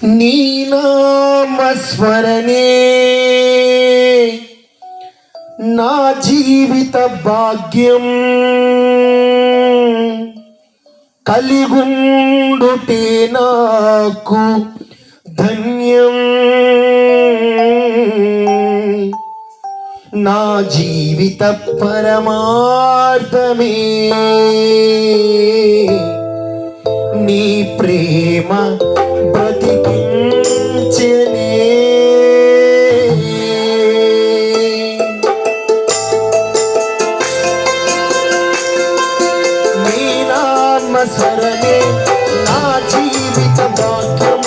నీ నామస్మరణే నా జీవిత భాగ్యం, కలిగుండుటే నాకు ధన్యం. నా జీవిత పరమార్థమే నీ ప్రేమ బ్రతికించెనే. నీ నామస్మరణే నా జీవిత భాగ్యం,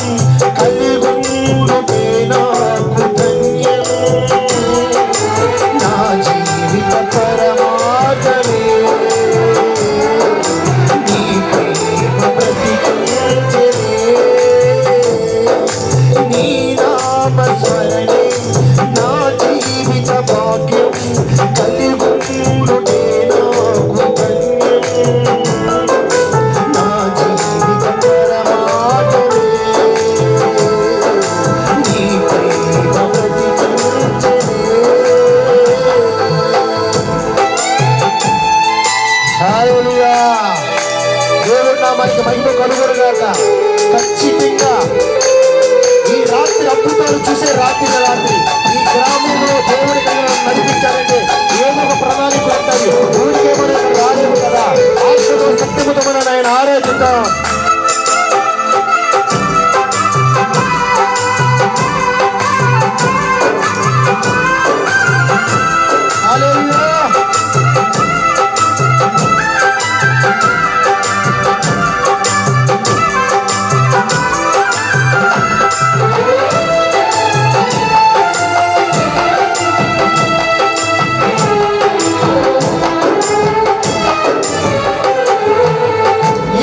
కలిగుండుటే నాకు ధన్యం. నా జీవిత పరమార్థమే నీ ప్రేమ బ్రతికించెనే. నీ నామస్మరణే నా జీవిత భాగ్యం, కలిగుండుటే నాకు ధన్యం. నా జీవిత పరమార్థమే నీ ప్రేమ బ్రతికించెనే. హల్లెలూయా. దేవుడు నామానికి మహిమ కలుగునుగాక. ఖచ్చితంగా ఈ రాత్రి అద్భుతాలు చూసే రాత్రి ఈ గ్రామంలో దేవుడి నడిపించాలంటే ఏదో ఒక ప్రణాళిక ఉంటాయి. ఊరికేమో రాలేము కదా. ఆశతో సత్యముతో మనం ఆయన ఆరాధిద్దాం. హల్లెలూయా.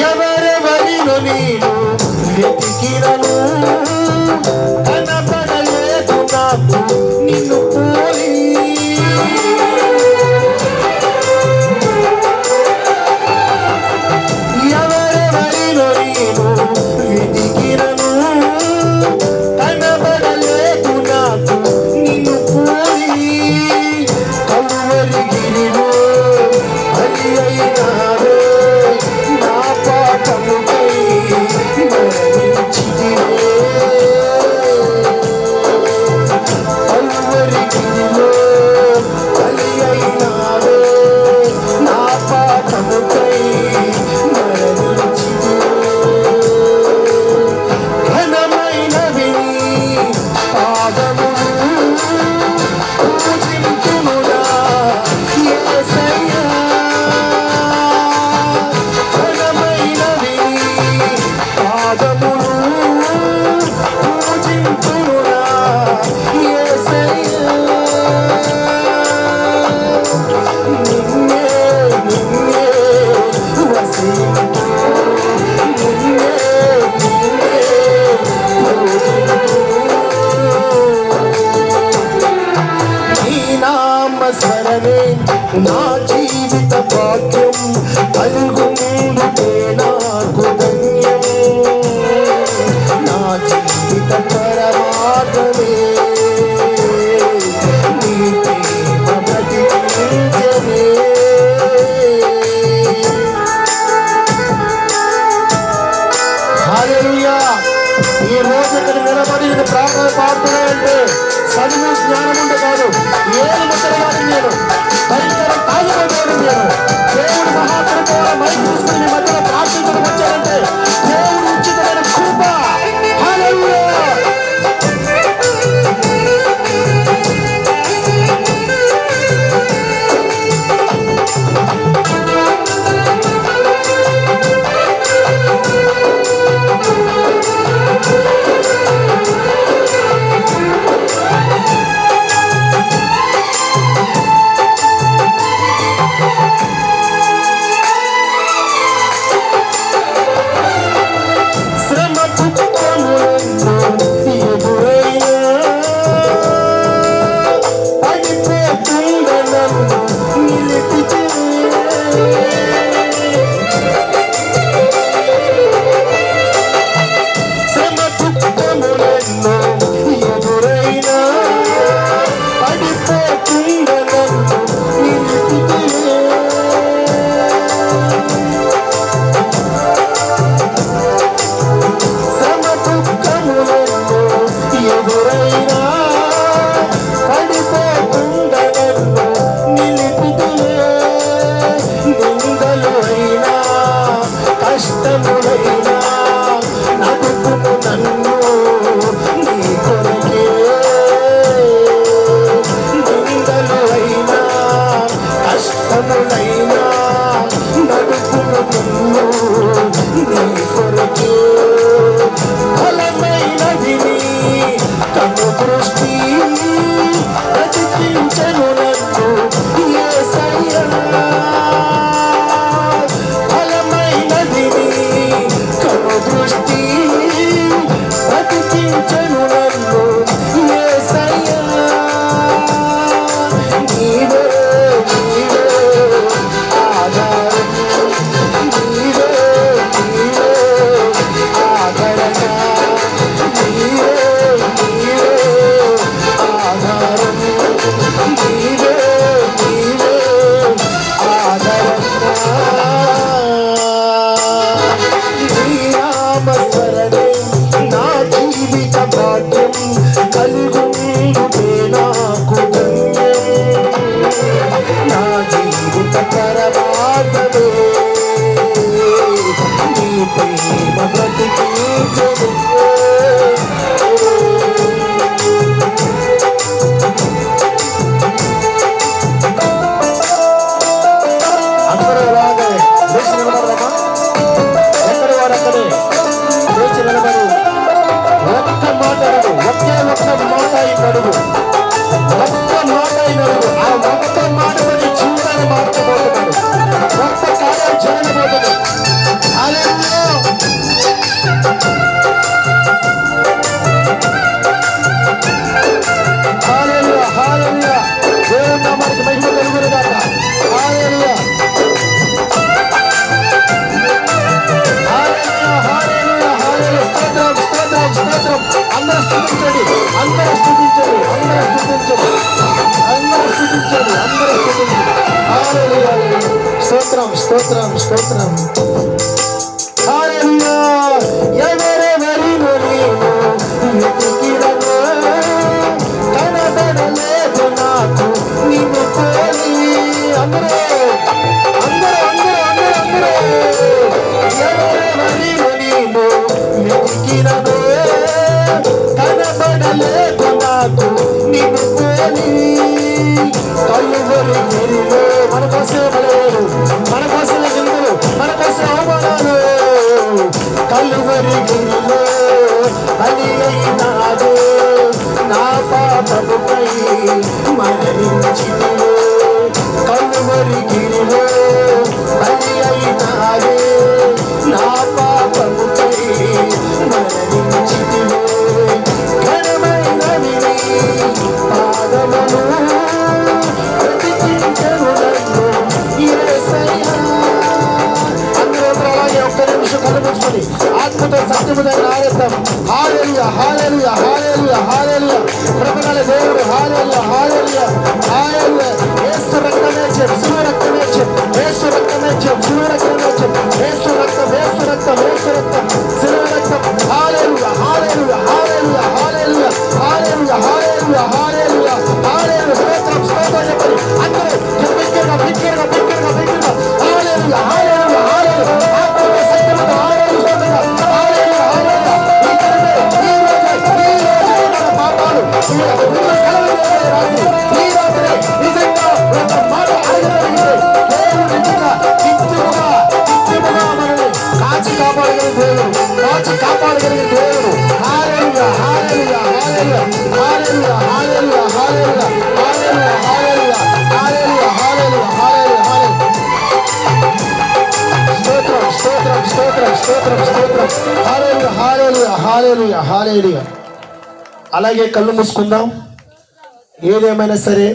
ఎవరెవరిలో నేను వెతికినను కనపడలేదు నాకు నిన్ను పోలి. ఎవరెవరిలో నేను వెతికినను కనపడలేదు నాకు నిన్ను పోలి. కలువరిగిరిలో బలి అయినాడు నా పాపముకై మరణించితివే. కలువరిగిరిలో బలి అయినాడు నా పాపముకై మరణించితివే. ఘనమైనవి నీ పాదములు, పూజింతుమునా యేసయ్యా. ఘనమైనవి నీ పాదములు, పూజింతుమునా యేసయ్యా. నిన్నే నిన్నే వసింతు, నిన్నే నిన్నే పూజింతు. నీ నామస్మరణే నా జీవిత భాగ్యం, కలుగుండుటే నాకు ధన్యం. నా జీవిత పరమార్థమే నీ ప్రేమ బ్రతికించెనే. హల్లెలూయా. ఈ రోజు ఇక్కడ నిలబడి నేను ప్రార్థన పాడుతున్నానంటే చదువు జ్ఞానం ఉండే కాదు. ఏది ముట్టడానికి నేను భయంకరం తాగిపోయాను. నేను దేవుడు మహాకృప మైక్ తీసుకుని మీ మధ్యలో ప్రార్థించడం వచ్చానంటే దేవుడు ఉచితమైన కృప. హల్లెలూయా. అడుగు, ఒక్క మాట అయిన అడుగు. ఆ ఒక్క మాటతో నీ జీవితాన్ని మార్చబోతున్నాడు. ఒక్క కార్యం జరగబోతుంది. హల్లెలూయా. హల్లెలూయా, హల్లెలూయా. దేవుని నామానికి మహిమ కలుగును గాక. హల్లెలూయా, హల్లెలూయా, హల్లెలూయా, హల్లెలూయా. స్తోత్రం, స్తోత్రం, స్తోత్రం. అందరూ స్తుతించండి, అందరూ స్తుతించండి, అందరూ స్తుతించండి, అందరూ స్తుతించండి, అందరూ స్తుతించండి. హల్లెలూయా, స్తోత్రం, స్తోత్రం, స్తోత్రం. హల్లెలూయా. ఎవరెవరినో నేను వెతికినను, కనబడలేదు నాకు నిన్ను పోలి. అందరూ అందరూ అందరూ అందరూ అందరూ ఎవరెవరినో నేను వెతికినను, కనబడలేదు నాకు నిన్ను పోలి. కలువరి గిరిలో మన కోసం బలవారు, మన కోసం నిందలు, మన కోసం అవమానాలు. కలువరి గిరిలో బలి అయినాడు, నా పాపముపై మరణించితివే. కలువరి గిరిలో బలి అయినాడు, నా పాపముపై మరణించితివే. ఘనమైనవి నీ పాదములు, ప్రతిష్ఠించెను నన్ను యేసయ్యా. అందరూ అలాగే ఒక్క నిమిషం కళ్ళు మూసుకొని ఆత్మతో సత్యముతో ఆరాధిద్దాం. హల్లెలూయా, హల్లెలూయా, హల్లెలూయా, హల్లెలూయా. ప్రభువుల దేవుడు. హల్లెలూయా, హల్లెలూయా, హల్లెలూయా. యేసు రక్తమే జయం, శిలువ రక్తమే జయం, యేసు రక్తమే జయం, శిలువ రక్తమే జయం, యేసు రక్తం, యేసు రక్తం, యేసు రక్తం, శిలువ రక్తం. హల్లెలూయా, హల్లెలూయా, హల్లెలూయా, హల్లెలూయా, హల్లెలూయా, హల్లెలూయా, హల్లెలూయా, హల్లెలూయా. స్తోత్రం, స్తోత్రం చెప్పండి అందరూ. బిగ్గరగా, బిగ్గరగా, బిగ్గరగా, బిగ్గరగా. హల్లెలూయా, హల్లెలూయా, హల్లెలూయా. ఆత్మతో సత్యముతో ఆరాధిస్తుండగా. హల్లెలూయా, హల్లెలూయా. ఈ దినమే, ఈ రోజే, ఈ రోజే మన పాపాలు ఈ రాత్రి నిజంగా ఒక మాట ఆగగలిగితే దేవుడు నిజంగా నిత్యముగా నిత్యముగా మనల్ని కాచి కాపాడగలిగిన దేవుడు, కాచి కాపాడగలిగిన దేవుడు. హల్లెలూయా, హల్లెలూయా, హల్లెలూయా, హల్లెలూయా, హల్లెలూయా, హల్లెలూయా, హల్లెలూయా, హల్లెలూయా, హల్లెలూయా, హల్లెలూయా, హల్లెలూయా. స్తోత్రం, స్తోత్రం, స్తోత్రం, స్తోత్రం, స్తోత్రం. హల్లెలూయా, హల్లెలూయా, హల్లెలూయా, హల్లెలూయా. అలాగే కళ్ళు మూసుకుందాం. ఏదేమైనా సరే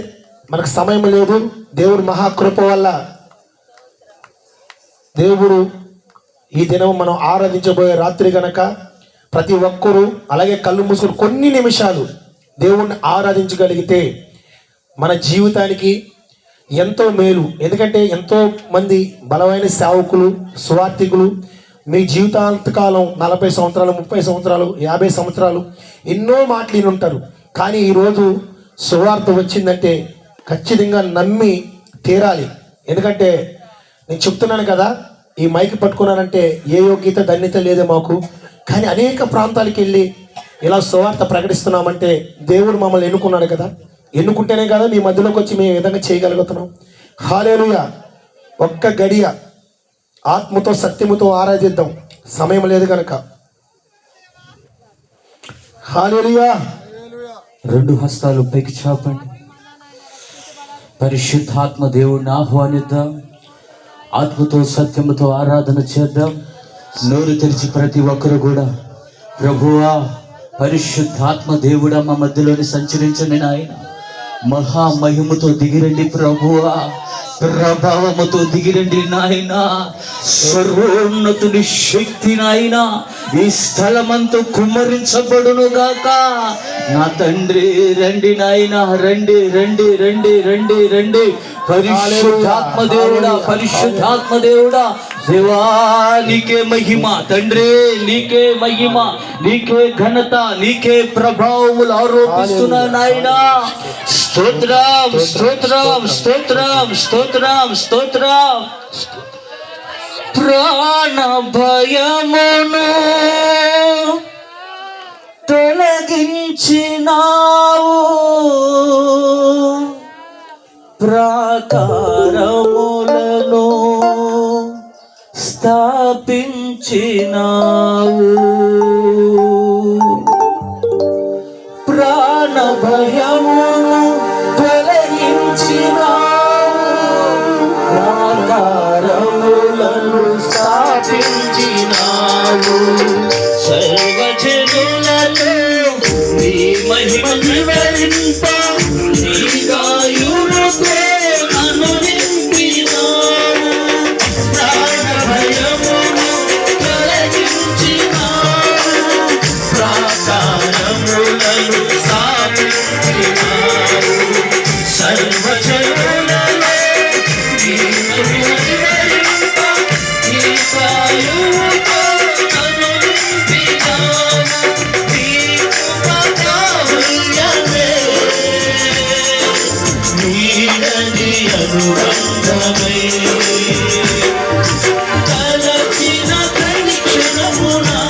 మనకు సమయం లేదు. దేవుడు మహాకృప వల్ల దేవుడు ఈ దినం మనం ఆరాధించబోయే రాత్రి గనక ప్రతి ఒక్కరూ అలాగే కళ్ళు మూసుకుని కొన్ని నిమిషాలు దేవుణ్ణి ఆరాధించగలిగితే మన జీవితానికి ఎంతో మేలు. ఎందుకంటే ఎంతో మంది బలమైన సేవకులు, సువార్థికులు మీ జీవితాంతకాలం 40 సంవత్సరాలు, 30 సంవత్సరాలు, 50 సంవత్సరాలు ఎన్నో మాటలు ఉంటారు. కానీ ఈరోజు సువార్త వచ్చిందంటే ఖచ్చితంగా నమ్మి తీరాలి. ఎందుకంటే నేను చెప్తున్నాను కదా, ఈ మైక్ పట్టుకున్నానంటే ఏ యోగ్యత ధన్యత లేదు మాకు. కానీ అనేక ప్రాంతాలకు వెళ్ళి ఇలా సువార్త ప్రకటిస్తున్నామంటే దేవుడు మమ్మల్ని ఎన్నుకున్నాడు కదా. ఎన్నుకుంటేనే కదా మీ మధ్యలోకి వచ్చి మేము ఈ విధంగా చేయగలుగుతున్నాం. హల్లెలూయా. ఒక్క గడియ ఆత్మతో సత్యముతో ఆరాధిద్దాం. సమయం లేదు కనుక. హల్లెలూయా. రెండు హస్తాలు పైకి చాపండి. పరిశుద్ధాత్మ దేవుడిని ఆహ్వానిద్దాం. ఆత్మతో సత్యముతో ఆరాధన చేద్దాం. నోరు తెరిచి ప్రతి ఒక్కరు కూడా ప్రభువా, పరిశుద్ధాత్మ దేవుడా మా మధ్యలోని సంచరించండి నాయన. మహామహిమతో దిగిరండి ప్రభువా, ప్రభావముతో దిగిరండి నాయన. సర్వోన్నతుని శక్తి నాయన ఈ స్థలమంతా కుమ్మరించబడును గాక. నా తండ్రి రండి నాయన, రండి రండి రండి రండి రండి. పరిశుద్ధాత్మ దేవుడా, పరిశుద్ధాత్మ దేవుడా, దేవా నీకే మహిమ తండ్రి, నీకే మహిమ, నీకే ఘనత, నీకే ప్రభావములు ఆరోపిస్తున్నా నాయన. స్తోత్రం, స్తోత్రం, స్తోత్రం, స్తోత్రం, స్తోత్రం. ప్రాణ భయమును తొలగించినావు, ప్రాకారములను స్థాపించినావు. ప్రాణ భయ వివరింప నీ గాయముతో నన్ను నింపినావు. ప్రాణ భయమును తొలగించినావు. ప్రాకారములను స్థాపించినావు. సర్వజనులలో నీవు వివరింప నీ గాయముతో నన్ను నింపినావు. నీ కృప కారుణ్యమే నీడని అనుబంధమై తలచిన ప్రతి క్షణమునా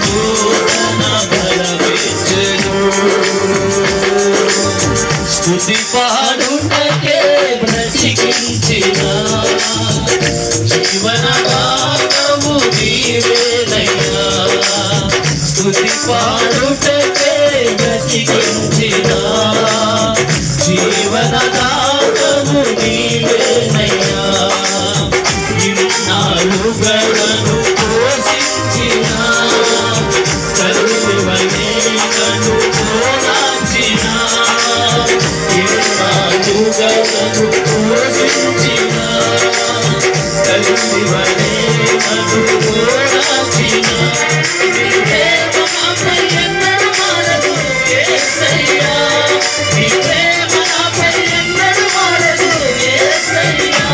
నూతన బలమిచ్చెను. స్తుతి పాడుటకే బ్రతికించిన జీవన భాగము నీవేనయ్యా. స్తుతి పాడుటకే బ్రతికించిన జీవన భాగము నీవేనయ్యా. ఇన్నాళ్ళుగలను పోషించిన తల్లివనే నన్ను ఓదార్చిన. ఇన్నాళ్ళుగలను పోషించిన తల్లివనే నన్ను ఓదార్చిన. నీ ప్రేమ నాపై ఎన్నడూ మారదు యేసయ్యా. నీ ప్రేమ నాపై ఎన్నడూ మారదు యేసయ్యా.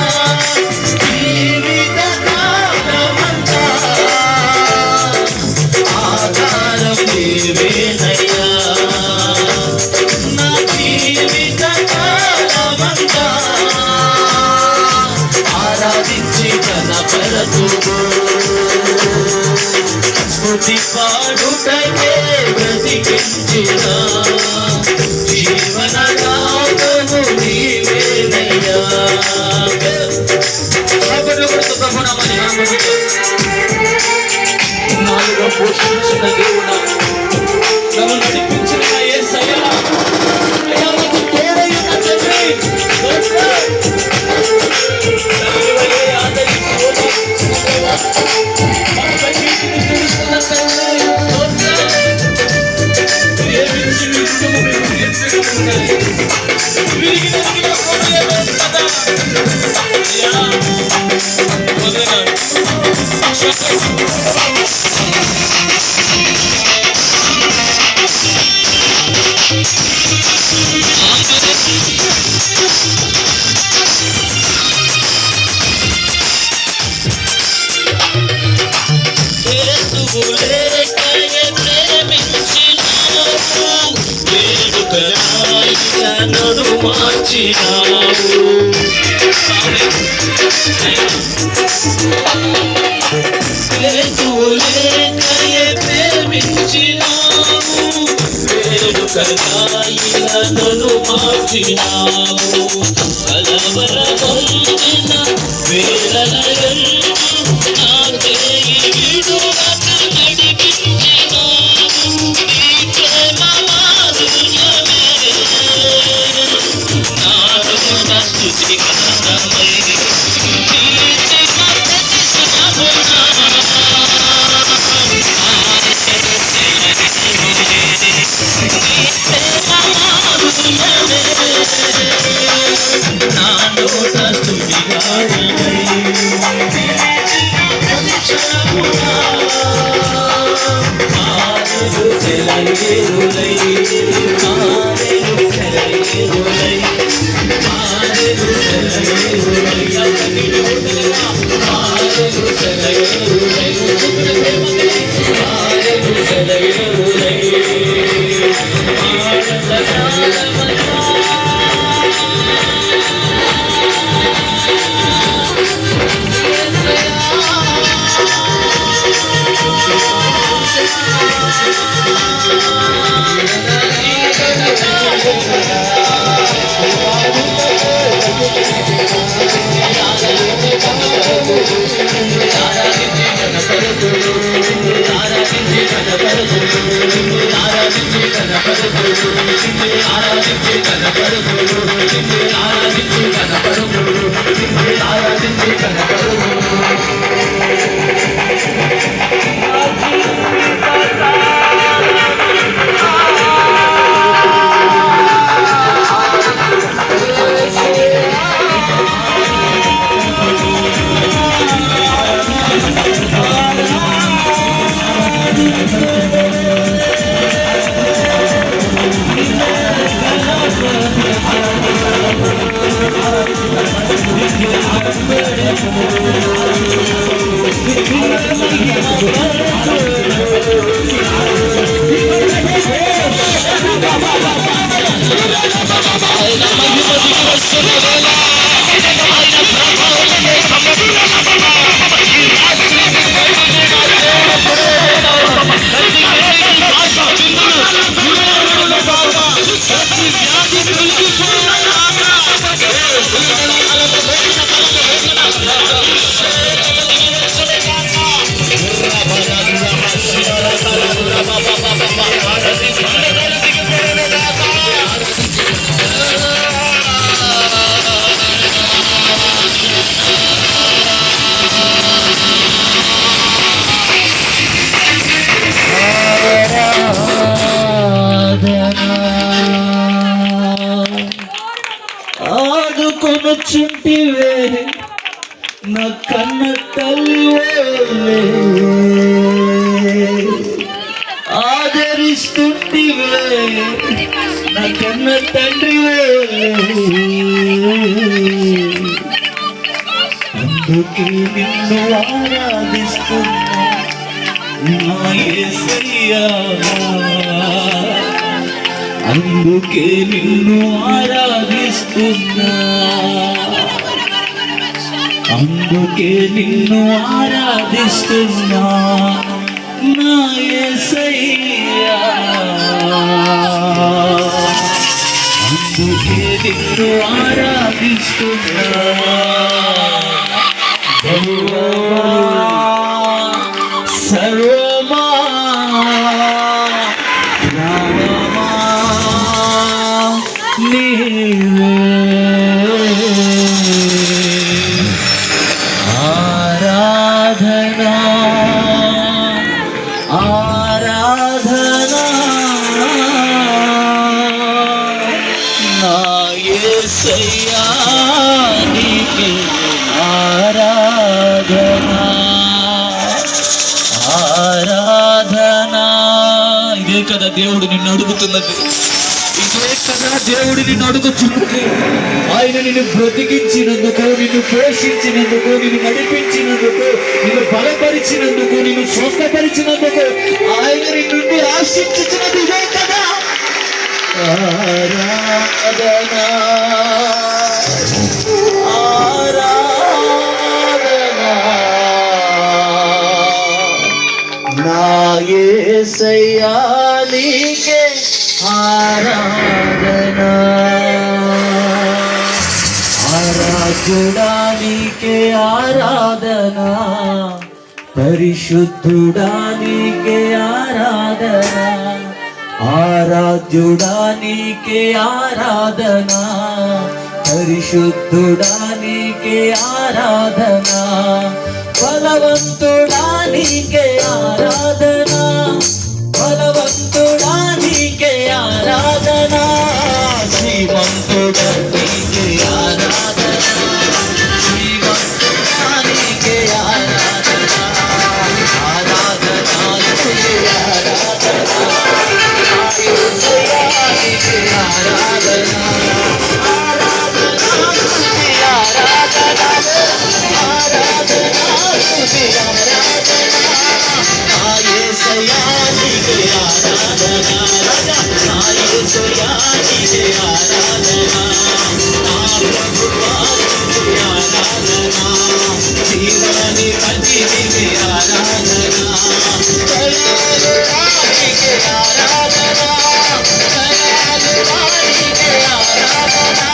జీవిత కాలమంతా ఆధారం నీవేనయ్యా. నా జీవిత కాలమంతా ఆరాధించి ఘనపరతుము. స్తుతి పాడుటకే బ్రతికించిన జీవన గానము నీవేనయ్యా. నాలుగా పోషించిన దేవుడా, నన్ను నడిపించిన నా యేసయ్యా, అయ్యా నాకు తోడై ఉన్న తండ్రి, తల్లివలే ఆదరించి ఓదార్చిన దేవా, మన కన్నీటిని తుడుస్తున్న తండ్రి, ప్రేమించి మీ కుటుంబం మీకు ఎత్తగా ఉండాలి. విరిగి నలిగిన హృదయం కదా అయ్యా, వదలను. నడు మార్చినావు. లేకయే ప్రేమించినావు. వేడుకలాయిలను మార్చినావు. కలవర పొందిన వేళలయందు నా చేయి విడువక నడిపించినావు. నీ ప్రేమ మాధుర్యమే నాలో నా స్తుతి గానమై నిలిచిన ప్రతి క్షణమునా నాలో నా స్తుతి గానమై ప్రతి క్షణమునా ఆరెలు సెలయేరులై ఆరెలు సెలయేరులై ఆరెలు సెలయేరులై ఆరెలు సెలయేరులై ఆరెలు సెలయేరులై ఆదుకొనుచుంటివే నా కన్న తల్లివే, ఆదరిస్తుంటివే నా కన్న తండ్రివే, అందుకే నిన్ను ఆరాధిస్తున్నా నా యేసయ్యా, అందుకే నిన్ను ఆరాధిస్తున్నా, అందుకే నిన్ను ఆరాధిస్తున్నా నా యేసయ్యా, అందుకే నిన్ను ఆరాధిస్తున్నా. సర్వమా ప్రాణమా నీవే, ఆరాధనా ఆరాధనా నా యేసయ్యా నీకే ఆరాధనా ఆరాధనా. ఇదే కదా దేవుడు నిన్ను అడుగుతున్నది, ఇదే కదా దేవుడు నిన్ను అడుగుతున్నది. ఆయన నిన్ను బ్రతికించినందుకు, నిన్ను పోషించినందుకు, నిన్ను నడిపించినందుకు, నిన్ను బలపరిచినందుకు, నిన్ను స్వస్థపరిచినందుకు ఆయన నిన్ను ఆశించినది ఇదే కదా ఆరాధనా ఆరాధనా నా యేసయ్యా నీకే ఆరాధనా, ఆరాధ్యుడా నీకే ఆరాధనా, పరిశుద్ధుడా నీకే ఆరాధనా, ఆరాధ్యుడా నీకే ఆరాధనా, పరిశుద్ధుడా నీకే ఆరాధనా, బలవంతుడా నీకే ఆరాధనా, బలవంతుడా నీకే ఆరాధనా, శ్రీమంతుడా నీకే ఆరాధనా, శ్రీమంతుడా నీకే ఆరాధనా, ఆరాధనా నీకే ఆరాధనా, యేసయ్యా నీకే ఆరాధనా, ఆరాధనా స్తుతి ఆరాధనా, ఆరాధనా స్తుతి ఆరాధనా, నా యేసయ్యా నీకే ఆరాధనా, నా యేసయ్యా నీకే ఆరాధనా, నా ప్రభువా నీకే ఆరాధనా, జీవాని పతి నీకే ఆరాధనా, దయాళుడా నీకే ఆరాధనా, దయాళుడా నీకే ఆరాధనా,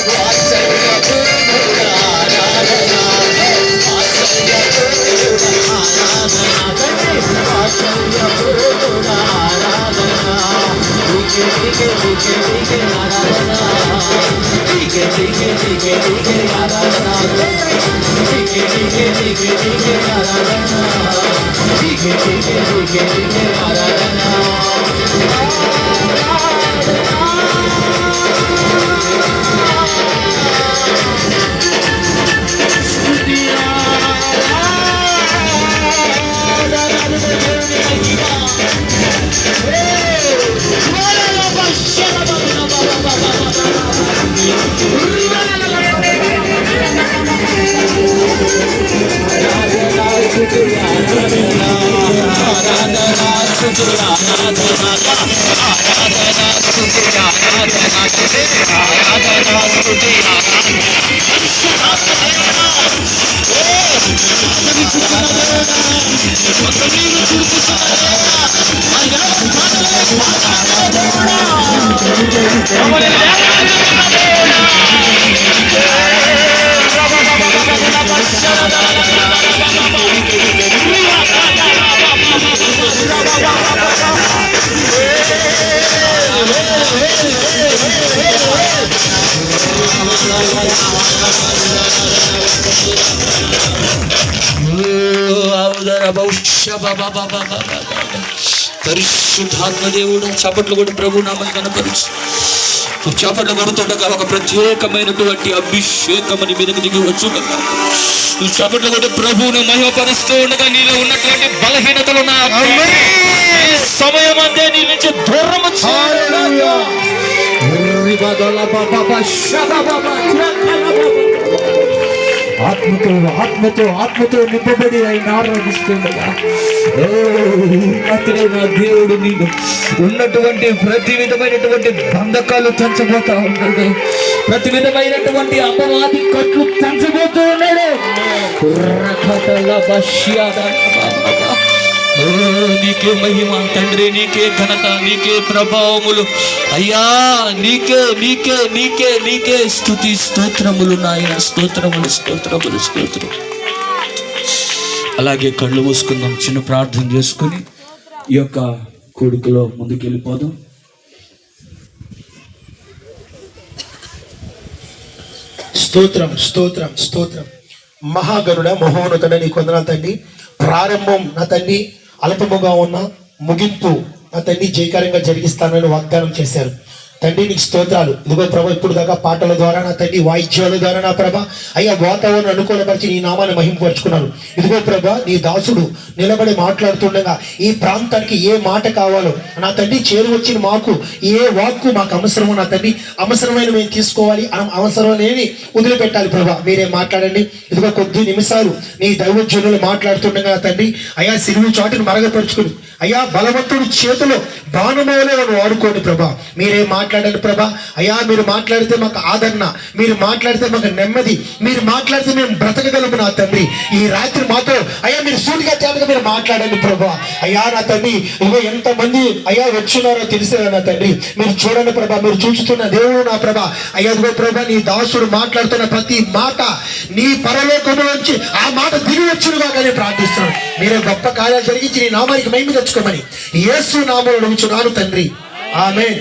వాత్సల్యపూర్ణుడా ఆరాధనా, వాత్సల్యపూర్ణుడా ఆరాధనా, వాత్సల్యపూర్ణుడా ఆరాధనా, నీకే నీకే నీకే నీకే ఆరాధనా, నీకే నీకే నీకే నీకే ఆరాధనా, నీకే నీకే నీకే నీకే ఆరాధనా, నీకే నీకే నీకే నీకే ఆరాధనా, స్తుతి ఆరాధన పరిశుద్ధాత్మ దేవుడు చప్పట్లు కూడా ప్రభు నామని కనపరుచు. చప్పట్లు కొడుతుండగా ఒక ప్రత్యేకమైనటువంటి అభిషేకమని మీదకి దిగి వచ్చు. నువ్వు చప్పట్లు కూడా ప్రభువును మహిమపరుస్తూ ఉండగా నీలో ఉన్నటువంటి బలహీనతలు సమయం అంతే నీ నుంచి దూరము ఆత్మతో నింపబడి ఆయన ఆరాధిస్తుండగా నా దేవుడు నీకు ఉన్నటువంటి ప్రతి విధమైనటువంటి బంధకాలు తెంచబోతా ఉన్నాడు. ప్రతి విధమైనటువంటి అపవాది కట్లు తెంచబోతూ ఉన్నాడు. నీకే మహిమ తండ్రి, నీకే ఘనత, నీకే ప్రభావములు అయ్యా, నీకే నీకే నీకే నీకే స్తుతి స్తోత్రములు నాయన. స్తోత్రములు స్తోత్రములు స్తోత్రం. అలాగే కళ్ళు మూసుకుందాం, చిన్న ప్రార్థన చేసుకుని ఈ యొక్క కూడుకులో ముందుకెళ్ళిపోదాం. స్తోత్రం స్తోత్రం స్తోత్రం. మహాగరుడ మహోన్నతుడ నీ కొందనాలు తండ్రి. ప్రారంభం నా తండ్రి అల్పముగా ఉన్న, ముగింపు నా తండ్రి జయకరంగా జరిగిస్తానని వాగ్దానం చేశారు తండ్రి. నీకు స్తోత్రాలు. ఇదిగో ప్రభా, ఇప్పుడు దాకా పాటల ద్వారా నా తండ్రి, వాయిద్యాల ద్వారా నా ప్రభా అయ్యా వాతావరణం అనుకూలపరిచి నీ నామాన్ని మహింపరుచుకున్నారు. ఇదిగో ప్రభా, నీ దాసుడు నిలబడి మాట్లాడుతుండగా ఈ ప్రాంతానికి ఏ మాట కావాలో నా తండ్రి చేరువచ్చిన మాకు ఏ వాక్కు మాకు అవసరమో నా తండ్రి, అవసరమైన మేము తీసుకోవాలి, అవసరమనేవి వదిలిపెట్టాలి ప్రభా. మీరే మాట్లాడండి. ఇదిగో కొద్ది నిమిషాలు నీ దైవజనులు మాట్లాడుతుండగా నా తండ్రి అయ్యా సిలువు చాటును మరగపరుచుకుని అయ్యా బలవంతుడి చేతిలో బాణమోలే వాడుకోండి ప్రభా. మీరే మాట్లాడండి ప్రభా. అయ్యా మీరు మాట్లాడితే మాకు ఆదరణ, మీరు మాట్లాడితే మాకు నెమ్మది, మీరు మాట్లాడితే మేము బ్రతకగలము నా తండ్రి. ఈ రాత్రి మాతో అయ్యా మీరు సూటిగా తేటగా మీరు మాట్లాడండి ప్రభా. అయ్యా నా తండ్రి, ఇదిగో ఎంతమంది అయ్యా వచ్చినారో తెలిసేదా నా తండ్రి. మీరు చూడండి ప్రభా, మీరు చూస్తున్న దేవుడు నా ప్రభా. అయ్యా ఇదిగో ప్రభా, నీ దాసుడు మాట్లాడుతున్న ప్రతి మాట నీ పరలోకము నుంచి ఆ మాట దిగి వచ్చునుగా కానీ ప్రార్థిస్తున్నాను. మీరే గొప్ప కార్యాలు జరిగించి నీ నామానికి మహిమ తెచ్చుకోమని యేసు నామములో అడుగుచున్నాను తండ్రి. ఆమేన్.